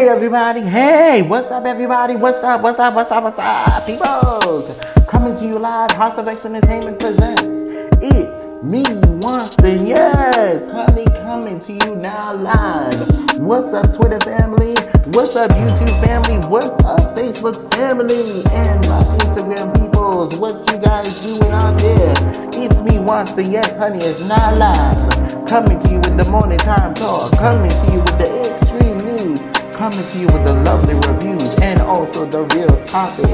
Hey everybody, hey, what's up everybody, what's up, people, coming to you live, House of X Entertainment presents, It's Me Wanston, yes, honey, coming to you now live. What's up Twitter family, what's up YouTube family, what's up Facebook family, and my Instagram peoples, what you guys doing out there? It's Me Wanston, yes honey, it's now live, coming to you with the morning time talk, coming to you with the extreme news, coming to you with the lovely reviews and also the real topics.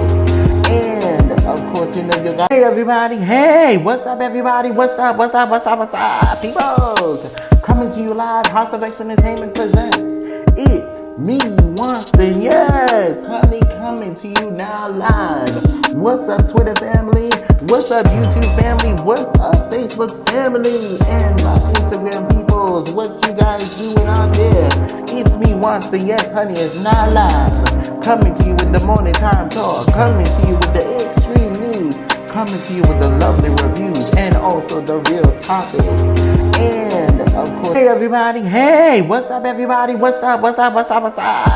And of course, you know you got. Hey everybody, hey, what's up everybody? What's up, people? Coming to you live, House of X Entertainment presents, It's Me Wanston, yes, honey, coming to you now live. What's up Twitter family? What's up YouTube family? What's up Facebook family? And my Instagram peoples, what you guys doing out there? It's Me Wanston, yes honey, it's not live. Coming to you with the morning time talk, coming to you with the extreme news, coming to you with the lovely reviews and also the real topics. And of course, hey everybody, hey, what's up everybody? What's up,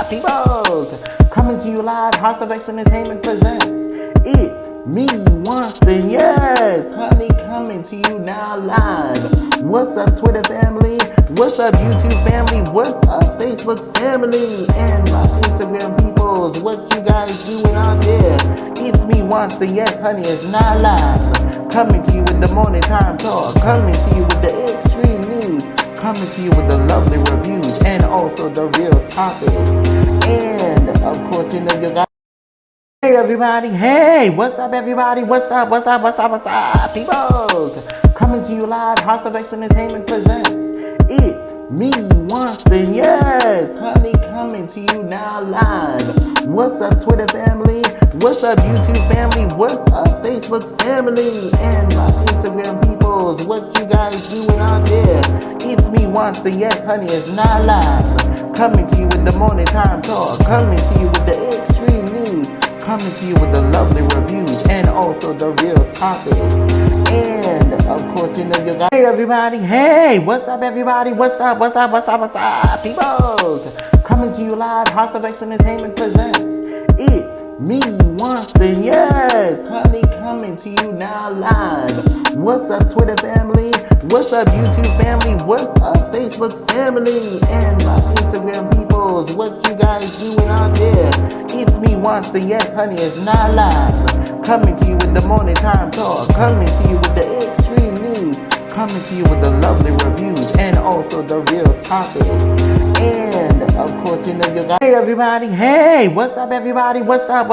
people? Coming to you live, House of X Entertainment presents, It's Me Wanston, yes, honey, coming to you now live. What's up Twitter family? What's up YouTube family? What's up Facebook family? And my Instagram peoples, what you guys doing out there? It's Me Wanston, yes honey, it's not live. Coming to you with the morning time talk, coming to you with the extreme news, coming to you with the lovely reviews and also the real topics. And of course, you know you got. Hey everybody, hey, what's up everybody? What's up, people? Coming to you live, House of X Entertainment presents, It's Me Wanston, yes, honey, coming to you now live. What's up Twitter family? What's up YouTube family? What's up Facebook family? And my Instagram peoples, what you guys doing out there? It's Me Wanston, yes honey, it's not live. Coming to you with the morning time talk, coming to you with the extreme news, coming to you with the lovely reviews and also the real topics. And of course, you know you got. Hey everybody, hey, what's up everybody? What's up, people? Coming to you live, House of X Entertainment presents, It's Me Wanston, yes, honey, coming to you now live. What's up Twitter family? What's up YouTube family? What's up Facebook family? And my Instagram peoples, what you guys doing out there? It's Me Wanston, yes honey, it's not live. Coming to you with the morning time talk, coming to you with the extreme news, coming to you with the lovely reviews and also the real topics. And of course, you know you got. Hey everybody, hey, what's up everybody? What's up,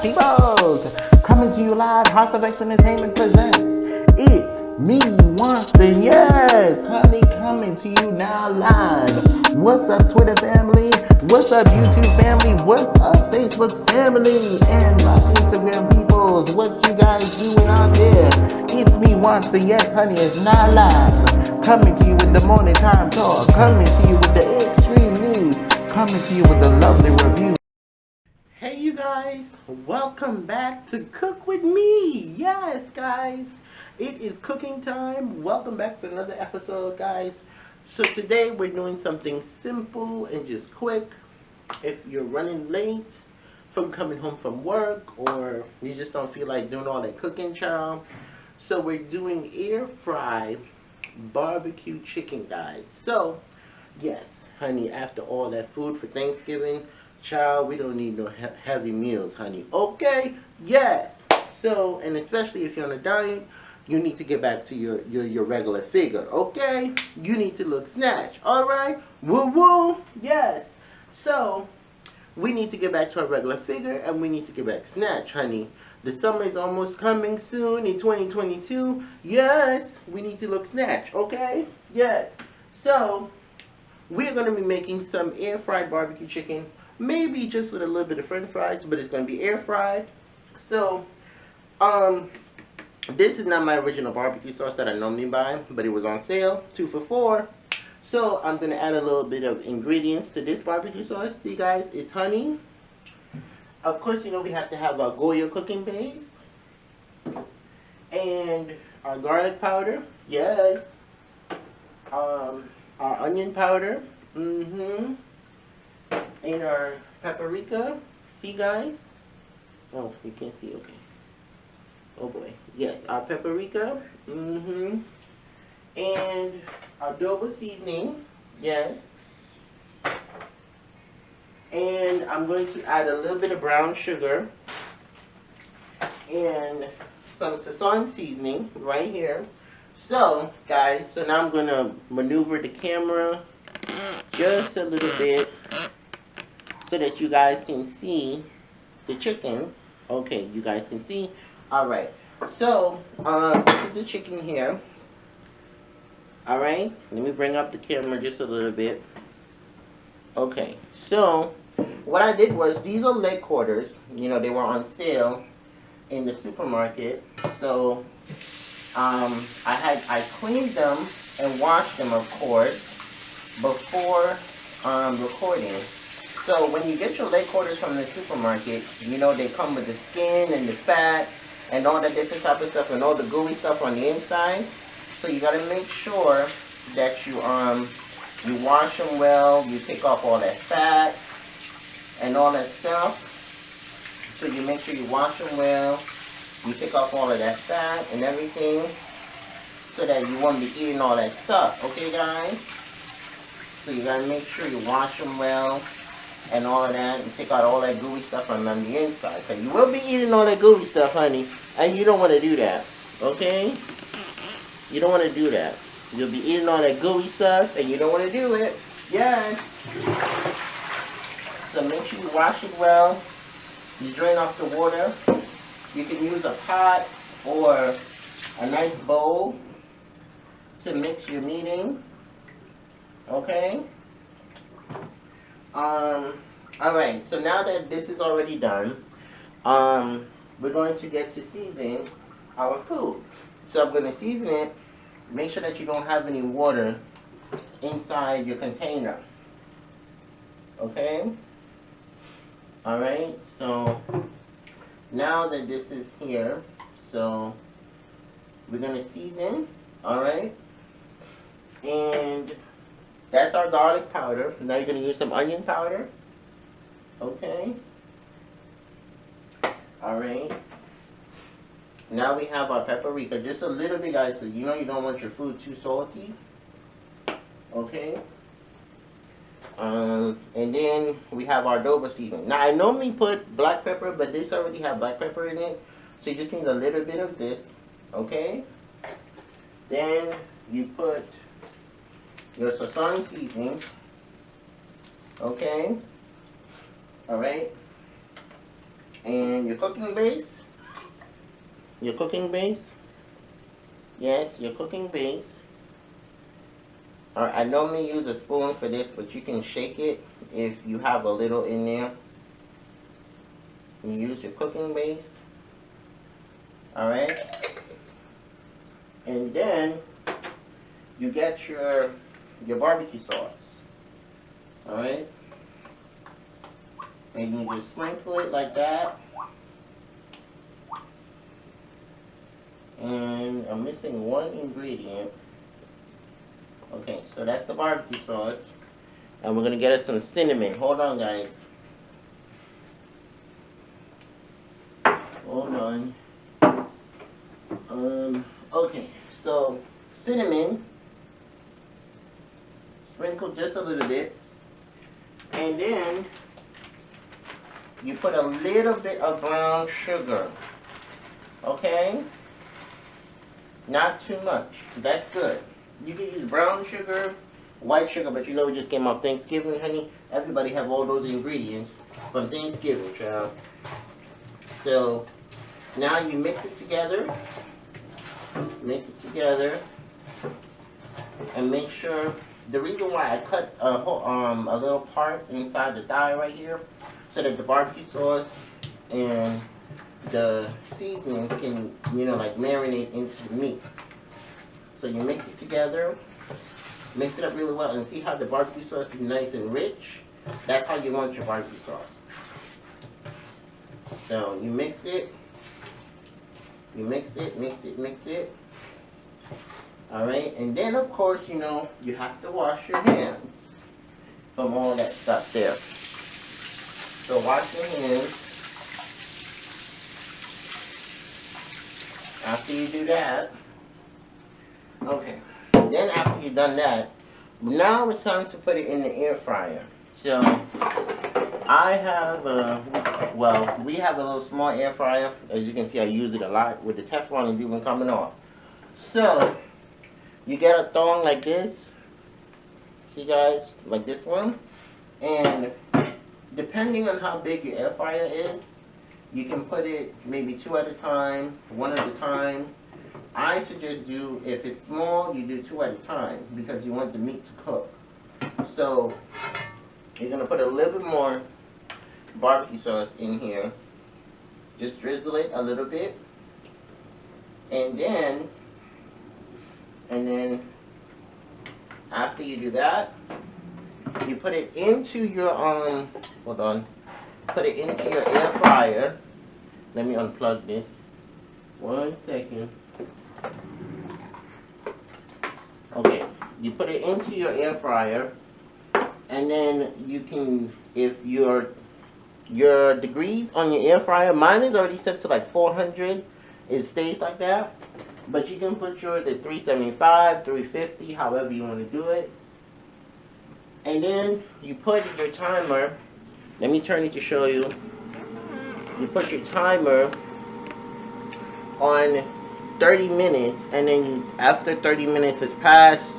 people? Coming to you live, House of X Entertainment presents, It's Me Wanston, yes, honey, coming to you now live. What's up Twitter family? What's up YouTube family? What's up Facebook family? And my Instagram peoples, what you guys doing out there? It's Me Wanston, yes honey, it's not live. Coming to you with the morning time talk, coming to you with the extreme news, coming to you with the lovely reviews. Hey you guys, welcome back to Cook With Me. Yes guys, it is cooking time. Welcome back to another episode guys. So today we're doing something simple and just quick. If you're running late from coming home from work or you just don't feel like doing all that cooking, child. So we're doing air fry barbecue chicken guys. So yes honey, after all that food for Thanksgiving, child, we don't need no heavy meals honey, okay? Yes. So, and especially if you're on a diet, you need to get back to your regular figure, okay? You need to look snatched, alright? Woo woo, yes. So, we need to get back to our regular figure and we need to get back snatched, honey. The summer is almost coming soon in 2022. Yes, we need to look snatched, okay? Yes. So, we're going to be making some air fried barbecue chicken. Maybe just with a little bit of french fries, but it's going to be air fried. So, this is not my original barbecue sauce that I normally buy, but it was on sale, 2 for $4. So I'm going to add a little bit of ingredients to this barbecue sauce. See guys, it's honey. Of course, you know we have to have our Goya cooking base. And our garlic powder, yes. Our onion powder, in our paprika. See, guys? Oh, you can't see. Okay. Oh boy. Yes, our paprika. And adobo seasoning. Yes. And I'm going to add a little bit of brown sugar and some Sazon seasoning right here. So, guys, so now I'm going to maneuver the camera just a little bit so that you guys can see the chicken. Okay, you guys can see. Alright, so this is the chicken here. Alright, let me bring up the camera just a little bit. Okay, so what I did was, these are leg quarters. You know, they were on sale in the supermarket. So I cleaned them and washed them, of course, before recording. So when you get your leg quarters from the supermarket, you know they come with the skin and the fat and all that different type of stuff and all the gooey stuff on the inside. So you gotta make sure that you wash them well, you take off all that fat and all that stuff. So you make sure you wash them well, you take off all of that fat and everything, so that you won't be eating all that stuff, okay guys? So you gotta make sure you wash them well and all of that, and take out all that gooey stuff on the inside. So you will be eating all that gooey stuff, honey, and you don't want to do that, okay? You don't want to do that. You'll be eating all that gooey stuff, and you don't want to do it. Yes. So make sure you wash it well. You drain off the water. You can use a pot or a nice bowl to mix your meat in. Okay? Alright, so now that this is already done, we're going to get to season our food. So I'm going to season it. Make sure that you don't have any water inside your container. Okay? Alright, so now that this is here, so we're going to season. Alright? And that's our garlic powder. Now you're going to use some onion powder. Okay. Alright. Now we have our paprika. Just a little bit, guys, because you know you don't want your food too salty. Okay. And then we have our adobo seasoning. Now I normally put black pepper, but this already have black pepper in it. So you just need a little bit of this. Okay. Then you put your Sazon seasoning. Okay. Alright. And your cooking base. Your cooking base. Yes, your cooking base. Alright, I normally use a spoon for this, but you can shake it if you have a little in there. You use your cooking base. Alright. And then you get your barbecue sauce. Alright. And you just sprinkle it like that. And I'm missing one ingredient. Okay, so that's the barbecue sauce. And we're going to get us some cinnamon. Hold on, guys. Hold on. Okay, so cinnamon. Sprinkle just a little bit. And then you put a little bit of brown sugar. Okay? Not too much. That's good. You can use brown sugar, white sugar, but you know we just came off Thanksgiving, honey. Everybody have all those ingredients from Thanksgiving, child. So now you mix it together. Mix it together. And make sure, the reason why I cut a little part inside the thigh right here, so that the barbecue sauce and the seasoning can, you know, like marinate into the meat. So you mix it together, mix it up really well, and see how the barbecue sauce is nice and rich? That's how you want your barbecue sauce. So you mix it, mix it. Alright, and then of course, you know, you have to wash your hands from all that stuff there. So wash your hands. After you do that, okay. Then after you've done that, now it's time to put it in the air fryer. So I have well, we have a little small air fryer. As you can see, I use it a lot. With the Teflon is even coming off. So you get a thong like this. See guys, like this one. And depending on how big your air fryer is, you can put it maybe 2 at a time, 1 at a time. I suggest do, if it's small, you do 2 at a time because you want the meat to cook. So you're going to put a little bit more barbecue sauce in here. Just drizzle it a little bit. And then after you do that, you put it into your, hold on. Put it into your air fryer. Let me unplug this. 1 second. Okay, you put it into your air fryer, and then you can, if your degrees on your air fryer, mine is already set to like 400. It stays like that, but you can put yours at 375, 350, however you want to do it. And then you put your timer. Let me turn it to show you. You put your timer on 30 minutes, and then after 30 minutes has passed,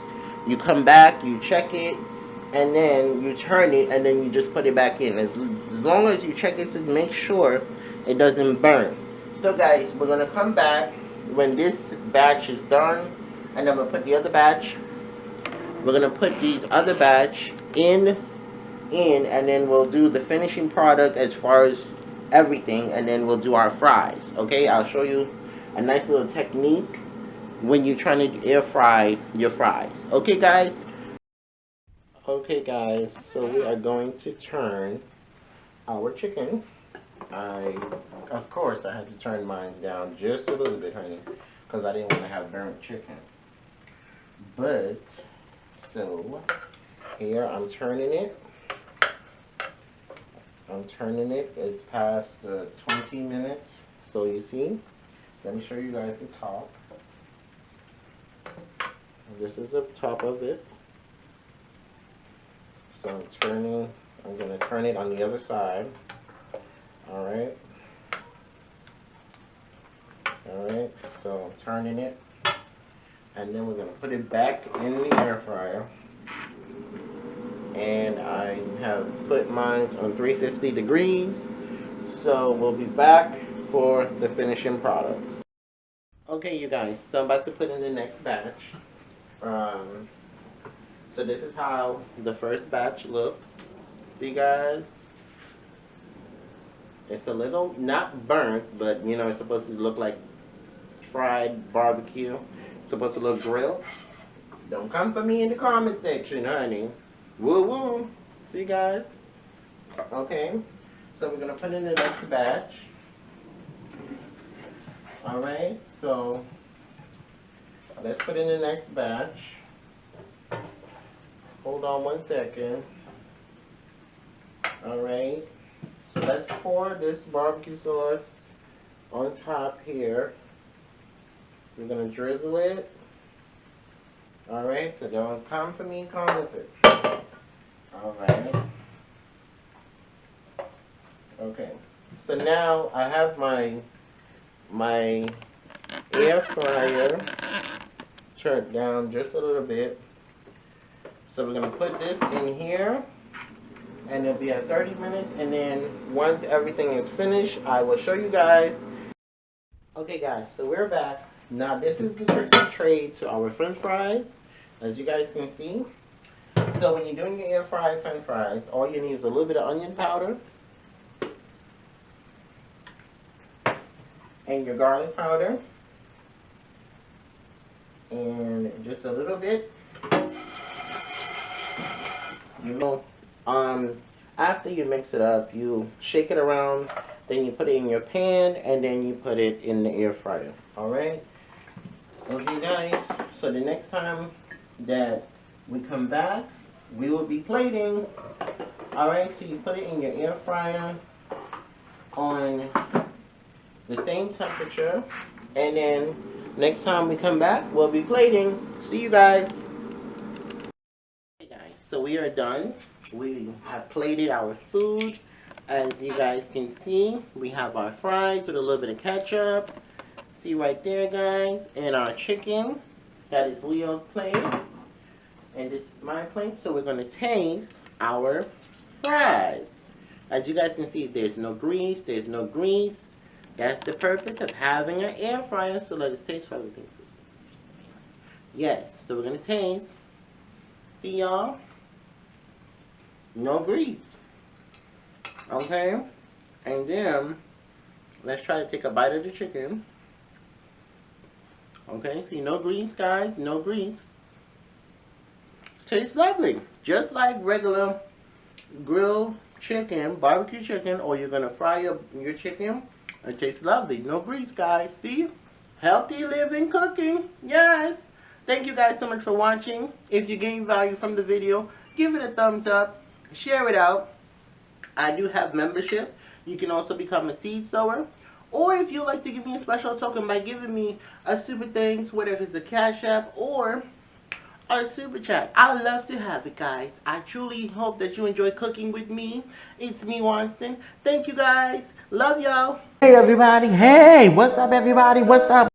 you come back, you check it, and then you turn it, and then you just put it back in. As long as you check it to make sure it doesn't burn. So guys, we're going to come back when this batch is done, and I'm going to put the other batch. We're going to put these other batch in, and then we'll do the finishing product as far as everything, and then we'll do our fries. Okay, I'll show you a nice little technique when you're trying to air fry your fries. Okay guys, so we are going to turn our chicken. Of course I had to turn mine down just a little bit, honey, because I didn't want to have burnt chicken. But so here I'm turning it. It's past 20 minutes. So you see, let me show you guys the top. This is the top of it. So I'm going to turn it on the other side. Alright, so I'm turning it. And then we're going to put it back in the air fryer. And I have put mine on 350 degrees. So we'll be back for the finishing products. Okay, you guys, so I'm about to put in the next batch. So this is how the first batch looked. See guys? It's a little, not burnt, but you know, it's supposed to look like fried barbecue. It's supposed to look grilled. Don't come for me in the comment section, honey. Woo woo. See guys? Okay. So we're going to put in the next batch. Alright, so let's put in the next batch. Hold on 1 second. Alright, so let's pour this barbecue sauce on top here. We're going to drizzle it. Alright, so don't come for me in comments. Alright. Okay, so now I have my air fryer turned down just a little bit. So we're going to put this in here, and it'll be at 30 minutes, and then once everything is finished, I will show you guys. Okay guys, so we're back. Now this is the tricks of trade to our french fries, as you guys can see. So when you're doing your air fried french fries, all you need is a little bit of onion powder, and your garlic powder, and just a little bit. You know, after you mix it up, you shake it around, then you put it in your pan, and then you put it in the air fryer. Alright? Okay guys, so the next time that we come back, we will be plating Alright, so you put it in your air fryer on the same temperature. And then next time we come back, we'll be plating. See you guys. Hey guys, so we are done. We have plated our food. As you guys can see, we have our fries with a little bit of ketchup. See right there, guys. And our chicken. That is Leo's plate. And this is my plate. So we're going to taste our fries. As you guys can see, there's no grease. There's no grease. That's the purpose of having an air fryer. So let us taste everything. Yes, so we're going to taste. See y'all? No grease. Okay? And then, let's try to take a bite of the chicken. Okay, see, no grease, guys. No grease. Tastes lovely. Just like regular grilled chicken, barbecue chicken, or you're going to fry your chicken. It tastes lovely. No grease, guys. See? Healthy living cooking. Yes. Thank you guys so much for watching. If you gain value from the video, give it a thumbs up. Share it out. I do have membership. You can also become a seed sower. Or if you'd like to give me a special token by giving me a super thanks, whether if it's a Cash App or a super chat. I'd love to have it, guys. I truly hope that you enjoy cooking with me. It's me, Wanston. Thank you, guys. Love y'all. Hey, everybody. Hey, what's up, everybody? What's up?